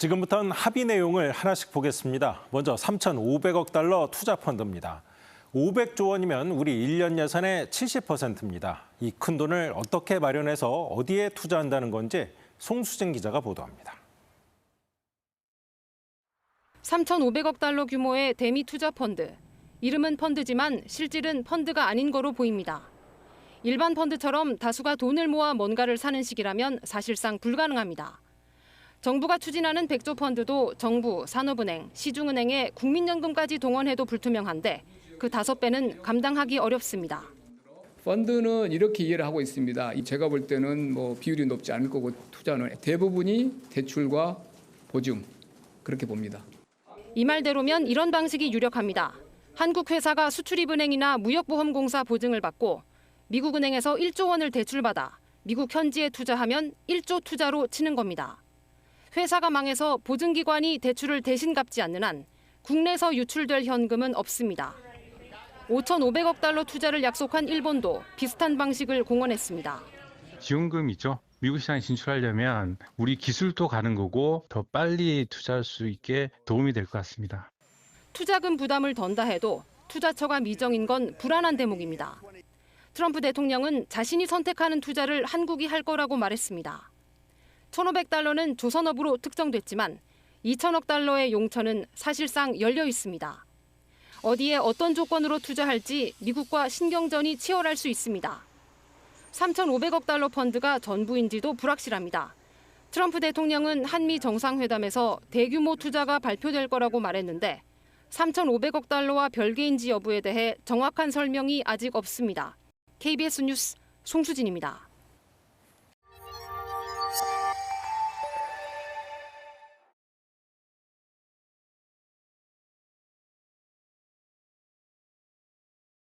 지금부터는 합의 내용을 하나씩 보겠습니다. 먼저 3,500억 달러 투자 펀드입니다. 500조 원이면 우리 1년 예산의 70%입니다. 이 큰 돈을 어떻게 마련해서 어디에 투자한다는 건지 송수진 기자가 보도합니다. 3,500억 달러 규모의 대미 투자 펀드. 이름은 펀드지만 실질은 펀드가 아닌 거로 보입니다. 일반 펀드처럼 다수가 돈을 모아 뭔가를 사는 식이라면 사실상 불가능합니다. 정부가 추진하는 100조 펀드도 정부, 산업은행, 시중은행에 국민연금까지 동원해도 불투명한데 그 5배는 감당하기 어렵습니다. 펀드는 이렇게 이해를 하고 있습니다. 제가 볼 때는 비율이 높지 않을 거고 투자는 대부분이 대출과 보증 그렇게 봅니다. 이 말대로면 이런 방식이 유력합니다. 한국 회사가 수출입은행이나 무역보험공사 보증을 받고 미국 은행에서 1조 원을 대출받아 미국 현지에 투자하면 1조 투자로 치는 겁니다. 회사가 망해서 보증기관이 대출을 대신 갚지 않는 한 국내에서 유출될 현금은 없습니다. 5,500억 달러 투자를 약속한 일본도 비슷한 방식을 공언했습니다. 지원금이죠. 미국 시장에 진출하려면 우리 기술도 가는 거고 더 빨리 투자할 수 있게 도움이 될 것 같습니다. 투자금 부담을 던다 해도 투자처가 미정인 건 불안한 대목입니다. 트럼프 대통령은 자신이 선택하는 투자를 한국이 할 거라고 말했습니다. 1,500달러는 조선업으로 특정됐지만 2,000억 달러의 용처는 사실상 열려 있습니다. 어디에 어떤 조건으로 투자할지 미국과 신경전이 치열할 수 있습니다. 3,500억 달러 펀드가 전부인지도 불확실합니다. 트럼프 대통령은 한미 정상회담에서 대규모 투자가 발표될 거라고 말했는데 3,500억 달러와 별개인지 여부에 대해 정확한 설명이 아직 없습니다. KBS 뉴스 송수진입니다.